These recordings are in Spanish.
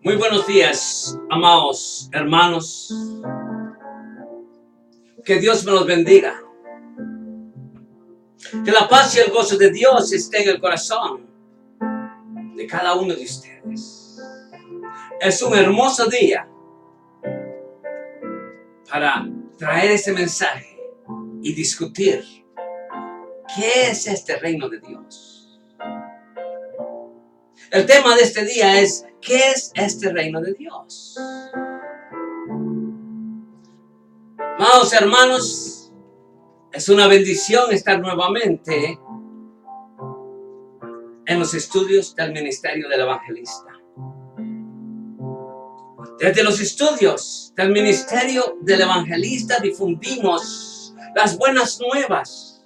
Muy buenos días, amados hermanos. Que Dios me los bendiga. Que la paz y el gozo de Dios esté en el corazón de cada uno de ustedes. Es un hermoso día para traer ese mensaje y discutir qué es este reino de Dios. El tema de este día es: ¿qué es este reino de Dios? Amados hermanos, es una bendición estar nuevamente en los estudios del ministerio del evangelista. Desde los estudios del ministerio del evangelista difundimos las buenas nuevas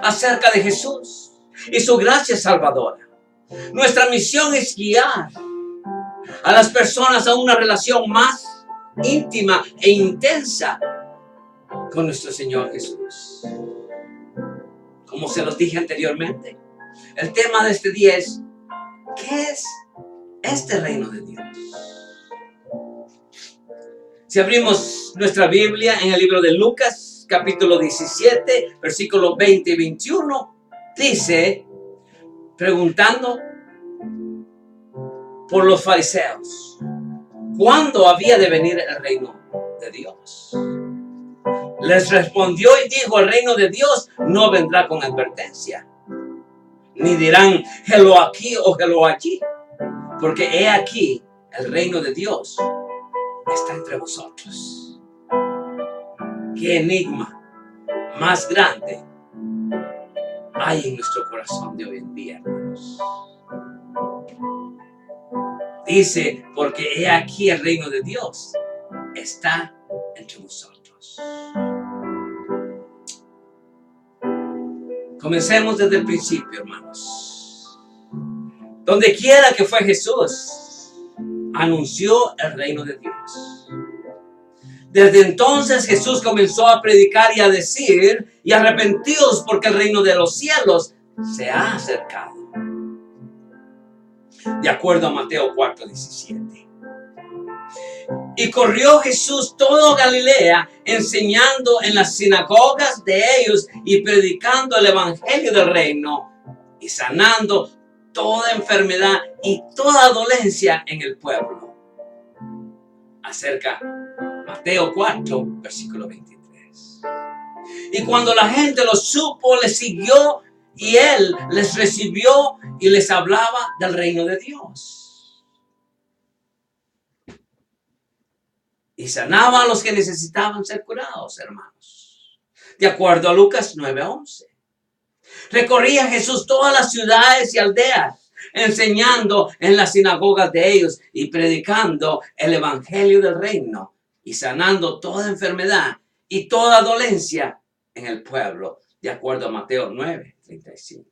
acerca de Jesús y su gracia salvadora. Nuestra misión es guiar a las personas a una relación más íntima e intensa con nuestro Señor Jesús. Como se los dije anteriormente, el tema de este día es: ¿qué es este reino de Dios? Si abrimos nuestra Biblia en el libro de Lucas, capítulo 17, versículos 20 y 21, dice, preguntando por los fariseos, ¿cuándo había de venir el reino de Dios? Les respondió y dijo: el reino de Dios no vendrá con advertencia, ni dirán helo aquí o helo allí, porque he aquí el reino de Dios está entre vosotros. Qué enigma más grande hay en nuestro corazón de hoy en día, hermanos. Dice, porque he aquí el reino de Dios está entre vosotros. Comencemos desde el principio, hermanos. Donde quiera que fue Jesús, anunció el reino de Dios. Desde entonces Jesús comenzó a predicar y a decir: y arrepentíos, porque el reino de los cielos se ha acercado. De acuerdo a Mateo 4:17. Y corrió Jesús todo Galilea, enseñando en las sinagogas de ellos y predicando el evangelio del reino y sanando toda enfermedad y toda dolencia en el pueblo. Acerca Mateo 4, versículo 23. Y cuando la gente lo supo, le siguió, y él les recibió y les hablaba del reino de Dios. Y sanaba a los que necesitaban ser curados, hermanos. De acuerdo a Lucas 9:11. Recorría Jesús todas las ciudades y aldeas, enseñando en las sinagogas de ellos y predicando el evangelio del reino y sanando toda enfermedad y toda dolencia en el pueblo, de acuerdo a Mateo 9:35.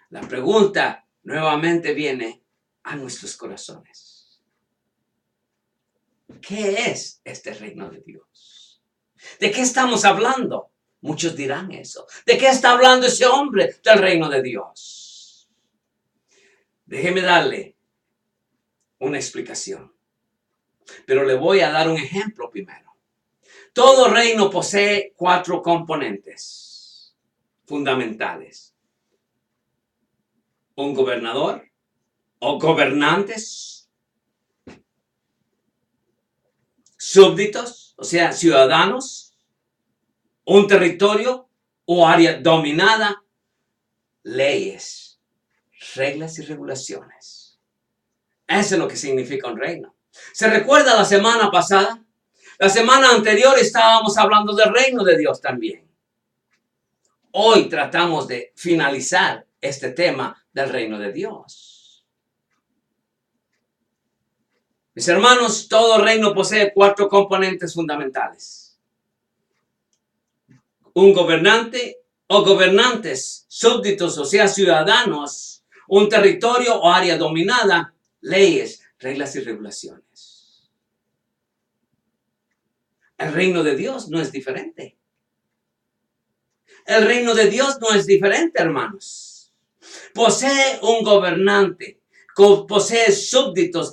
La pregunta nuevamente viene a nuestros corazones: ¿qué es este reino de Dios? ¿De qué estamos hablando? Muchos dirán eso. ¿De qué está hablando ese hombre del reino de Dios? Déjeme darle una explicación, pero le voy a dar un ejemplo primero. Todo reino posee 4 componentes fundamentales: un gobernador o gobernantes, súbditos, o sea, ciudadanos, un territorio o área dominada, leyes, reglas y regulaciones. Eso es lo que significa un reino. ¿Se recuerda la semana pasada? La semana anterior estábamos hablando del reino de Dios también. Hoy tratamos de finalizar este tema del reino de Dios. Mis hermanos, todo reino posee 4 componentes fundamentales: un gobernante o gobernantes, súbditos, o sea, ciudadanos, un territorio o área dominada, leyes, reglas y regulaciones. El reino de Dios no es diferente. El reino de Dios no es diferente, hermanos. Posee un gobernante posee súbditos,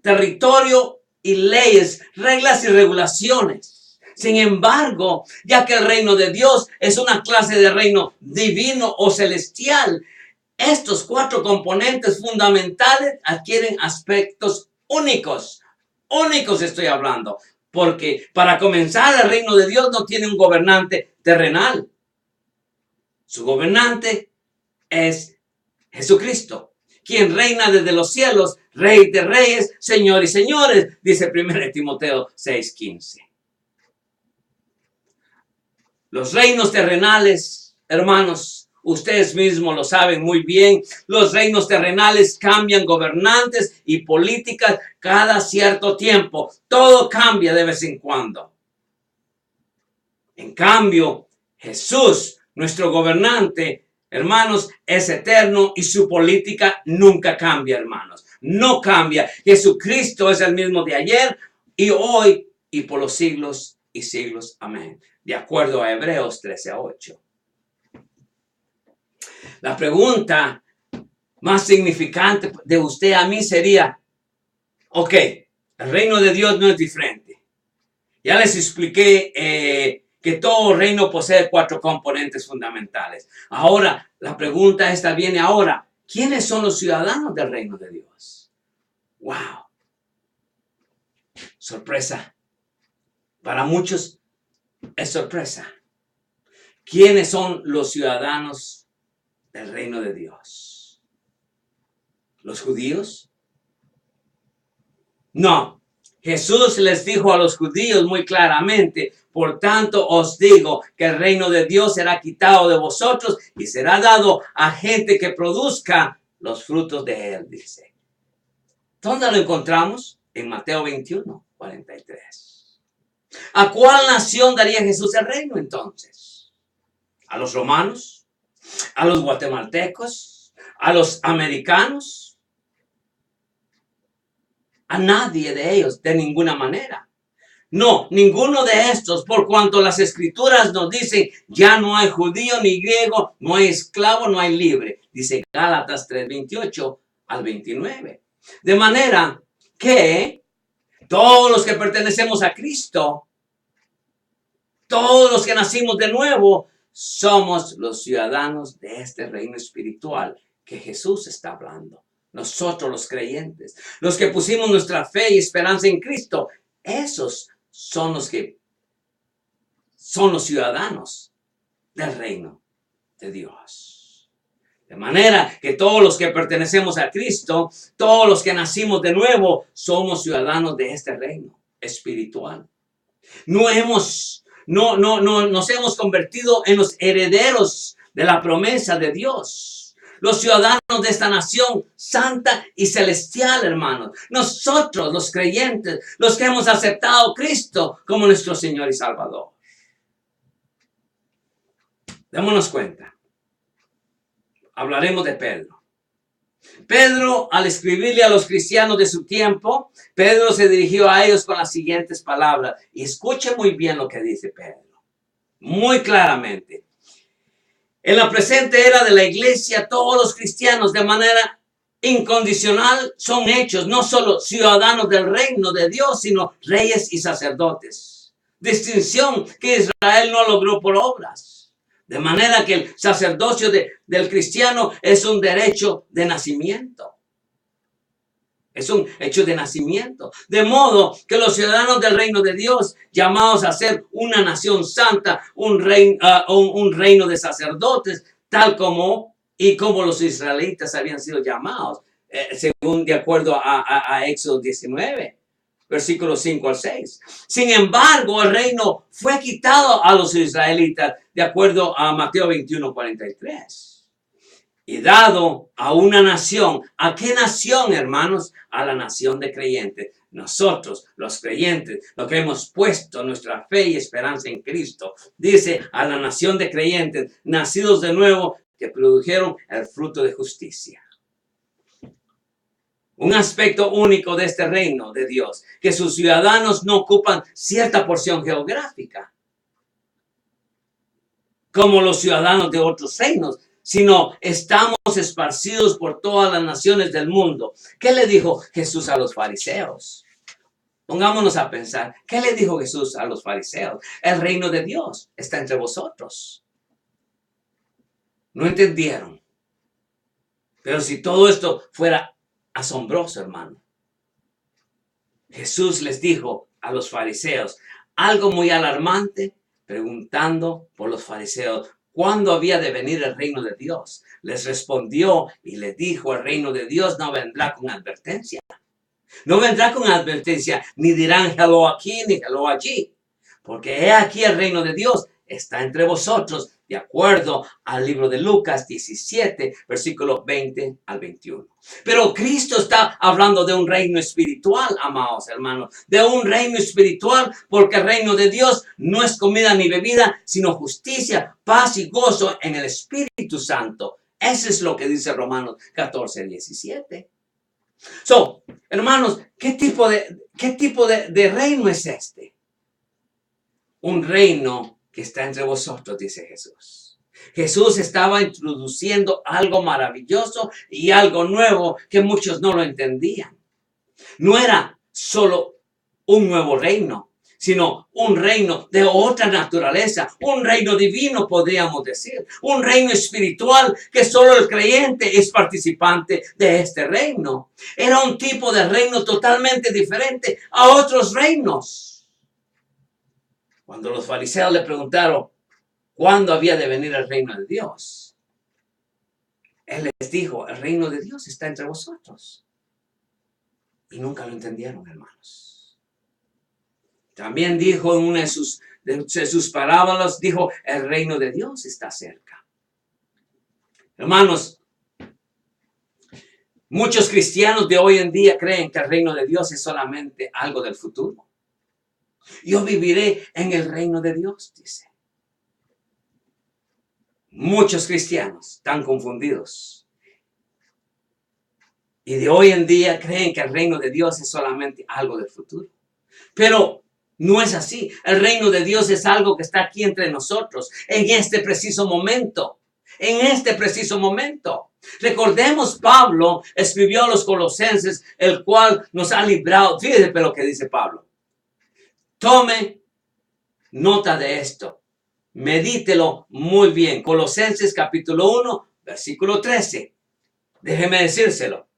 territorio y leyes, reglas y regulaciones. Sin embargo, ya que el reino de Dios es una clase de reino divino o celestial, estos 4 componentes fundamentales adquieren aspectos únicos. Únicos estoy hablando. Porque para comenzar, el reino de Dios no tiene un gobernante terrenal. Su gobernante es Jesucristo, quien reina desde los cielos, Rey de reyes, Señor y señores, dice 1 Timoteo 6:15. Los reinos terrenales, hermanos, ustedes mismos lo saben muy bien, los reinos terrenales cambian gobernantes y políticas cada cierto tiempo. Todo cambia de vez en cuando. En cambio, Jesús, nuestro gobernante, hermanos, es eterno y su política nunca cambia, hermanos. No cambia. Jesucristo es el mismo de ayer y hoy y por los siglos y siglos. Amén. De acuerdo a Hebreos 13:8. La pregunta más significante de usted a mí sería, ok, el reino de Dios no es diferente. Ya les expliqué que todo reino posee 4 componentes fundamentales. Ahora, la pregunta esta viene ahora. ¿Quiénes son los ciudadanos del reino de Dios? ¡Wow! Sorpresa. Para muchos es sorpresa. ¿Quiénes son los ciudadanos del reino de Dios? ¿Los judíos? No. Jesús les dijo a los judíos muy claramente, por tanto os digo que el reino de Dios será quitado de vosotros y será dado a gente que produzca los frutos de él, dice. ¿Dónde lo encontramos? En Mateo 21:43. ¿A cuál nación daría Jesús el reino entonces? ¿A los romanos? ¿A los guatemaltecos? ¿A los americanos? A nadie de ellos, de ninguna manera. No, ninguno de estos, por cuanto las escrituras nos dicen, ya no hay judío ni griego, no hay esclavo, no hay libre. Dice Gálatas 3:28-29. De manera que todos los que pertenecemos a Cristo, todos los que nacimos de nuevo, somos los ciudadanos de este reino espiritual que Jesús está hablando. Nosotros los creyentes, los que pusimos nuestra fe y esperanza en Cristo, esos son los que son los ciudadanos del reino de Dios. De manera que todos los que pertenecemos a Cristo, todos los que nacimos de nuevo, somos ciudadanos de este reino espiritual. Nos hemos convertido en los herederos de la promesa de Dios. Los ciudadanos de esta nación santa y celestial, hermanos. Nosotros, los creyentes, los que hemos aceptado a Cristo como nuestro Señor y Salvador. Démonos cuenta. Hablaremos de Pedro. Pedro, al escribirle a los cristianos de su tiempo, Pedro se dirigió a ellos con las siguientes palabras. Y escuche muy bien lo que dice Pedro. Muy claramente. En la presente era de la iglesia, todos los cristianos de manera incondicional son hechos no solo ciudadanos del reino de Dios, sino reyes y sacerdotes. Distinción que Israel no logró por obras. De manera que el sacerdocio del cristiano es un derecho de nacimiento. Es un hecho de nacimiento. De modo que los ciudadanos del reino de Dios, llamados a ser una nación santa, un reino de sacerdotes, tal como los israelitas habían sido llamados, según de acuerdo a Éxodo 19, versículos 5-6. Sin embargo, el reino fue quitado a los israelitas, de acuerdo a Mateo 21:43. Y dado a una nación. ¿A qué nación, hermanos? A la nación de creyentes. Nosotros, los creyentes, los que hemos puesto nuestra fe y esperanza en Cristo. Dice a la nación de creyentes, nacidos de nuevo, que produjeron el fruto de justicia. Un aspecto único de este reino de Dios, que sus ciudadanos no ocupan cierta porción geográfica, como los ciudadanos de otros reinos, sino estamos esparcidos por todas las naciones del mundo. ¿Qué le dijo Jesús a los fariseos? Pongámonos a pensar, ¿qué le dijo Jesús a los fariseos? El reino de Dios está entre vosotros. No entendieron. Pero si todo esto fuera asombroso, hermano, Jesús les dijo a los fariseos algo muy alarmante, preguntando por los fariseos, ¿cuándo había de venir el reino de Dios? Les respondió y les dijo, el reino de Dios no vendrá con advertencia. No vendrá con advertencia, ni dirán hello aquí, ni hello allí. Porque he aquí el reino de Dios está entre vosotros, de acuerdo al libro de Lucas 17, versículos 20 al 21. Pero Cristo está hablando de un reino espiritual, amados hermanos, de un reino espiritual, porque el reino de Dios no es comida ni bebida, sino justicia, paz y gozo en el Espíritu Santo. Eso es lo que dice Romanos 14, 17. So, hermanos, ¿qué tipo de reino es este? Un reino que está entre vosotros, dice Jesús. Jesús estaba introduciendo algo maravilloso y algo nuevo que muchos no lo entendían. No era solo un nuevo reino, sino un reino de otra naturaleza, un reino divino, podríamos decir, un reino espiritual que solo el creyente es participante de este reino. Era un tipo de reino totalmente diferente a otros reinos. Cuando los fariseos le preguntaron cuándo había de venir el reino de Dios, Él les dijo, el reino de Dios está entre vosotros. Y nunca lo entendieron, hermanos. También dijo en una de sus parábolas, dijo, el reino de Dios está cerca. Hermanos, muchos cristianos de hoy en día creen que el reino de Dios es solamente algo del futuro. Yo viviré en el reino de Dios, dice. Muchos cristianos están confundidos. Y de hoy en día creen que el reino de Dios es solamente algo del futuro. Pero no es así. El reino de Dios es algo que está aquí entre nosotros, en este preciso momento. En este preciso momento. Recordemos, Pablo escribió a los Colosenses, el cual nos ha librado. Fíjese lo que dice Pablo. Tome nota de esto. Medítelo muy bien. Colosenses capítulo 1, versículo 13. Déjeme decírselo.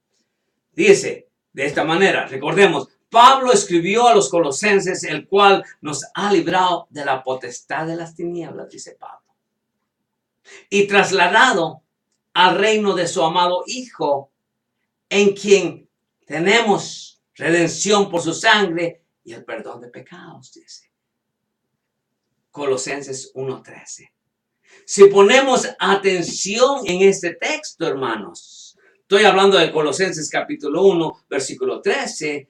Dice de esta manera, recordemos, Pablo escribió a los colosenses, el cual nos ha librado de la potestad de las tinieblas, dice Pablo, y trasladado al reino de su amado Hijo, en quien tenemos redención por su sangre y el perdón de pecados, dice. Colosenses 1:13. Si ponemos atención en este texto, hermanos, estoy hablando de Colosenses capítulo 1, versículo 13.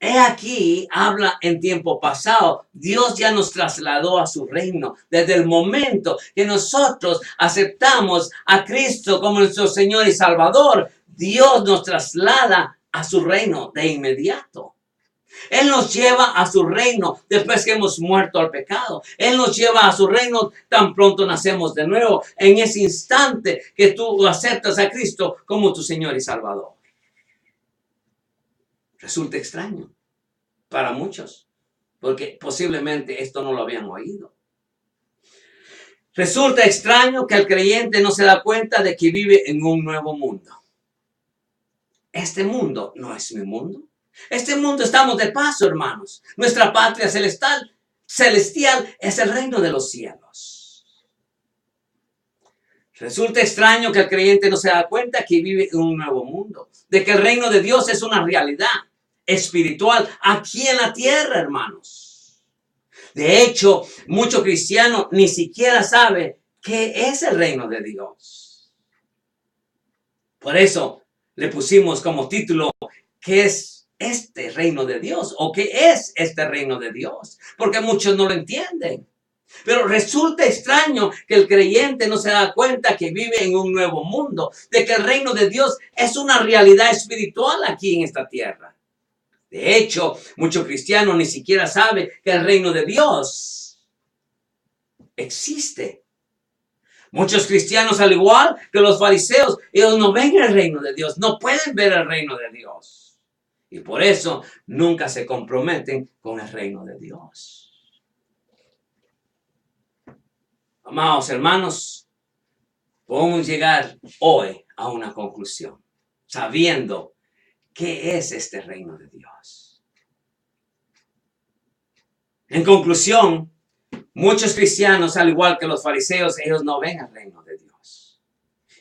He aquí, habla en tiempo pasado. Dios ya nos trasladó a su reino. Desde el momento que nosotros aceptamos a Cristo como nuestro Señor y Salvador, Dios nos traslada a su reino de inmediato. Él nos lleva a su reino después que hemos muerto al pecado. Él nos lleva a su reino tan pronto nacemos de nuevo. En ese instante que tú aceptas a Cristo como tu Señor y Salvador. Resulta extraño para muchos, porque posiblemente esto no lo habían oído. Resulta extraño que el creyente no se da cuenta de que vive en un nuevo mundo. Este mundo no es mi mundo. Este mundo estamos de paso, hermanos. Nuestra patria celestial es el reino de los cielos. Resulta extraño que el creyente no se da cuenta que vive en un nuevo mundo, de que el reino de Dios es una realidad espiritual aquí en la tierra, hermanos. De hecho, muchos cristianos ni siquiera saben qué es el reino de Dios. Por eso le pusimos como título, ¿qué es este reino de Dios? ¿O qué es este reino de Dios? Porque muchos no lo entienden. Pero resulta extraño que el creyente no se da cuenta que vive en un nuevo mundo, de que el reino de Dios es una realidad espiritual aquí en esta tierra. De hecho, muchos cristianos ni siquiera saben que el reino de Dios existe. Muchos cristianos, al igual que los fariseos, ellos no ven el reino de Dios, no pueden ver el reino de Dios. Y por eso nunca se comprometen con el reino de Dios. Amados hermanos, podemos llegar hoy a una conclusión, sabiendo qué es este reino de Dios. En conclusión, muchos cristianos, al igual que los fariseos, ellos no ven el reino de Dios.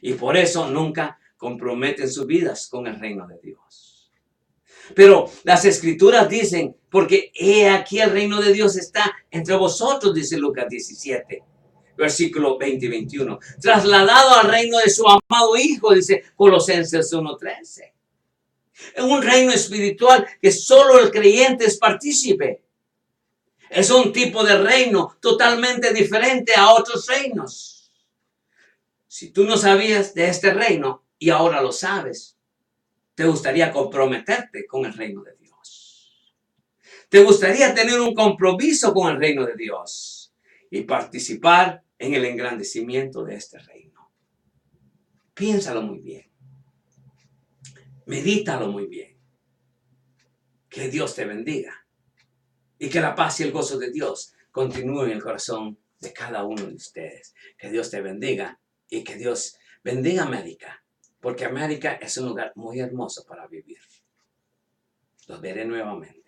Y por eso nunca comprometen sus vidas con el reino de Dios. Pero las escrituras dicen, porque he aquí el reino de Dios está entre vosotros, dice Lucas 17, versículo 20 y 21. Trasladado al reino de su amado Hijo, dice Colosenses 1:13. Es un reino espiritual que solo el creyente es partícipe. Es un tipo de reino totalmente diferente a otros reinos. Si tú no sabías de este reino y ahora lo sabes, te gustaría comprometerte con el reino de Dios. Te gustaría tener un compromiso con el reino de Dios y participar en el engrandecimiento de este reino. Piénsalo muy bien. Medítalo muy bien. Que Dios te bendiga. Y que la paz y el gozo de Dios continúen en el corazón de cada uno de ustedes. Que Dios te bendiga y que Dios bendiga América. Porque América es un lugar muy hermoso para vivir. Los veré nuevamente.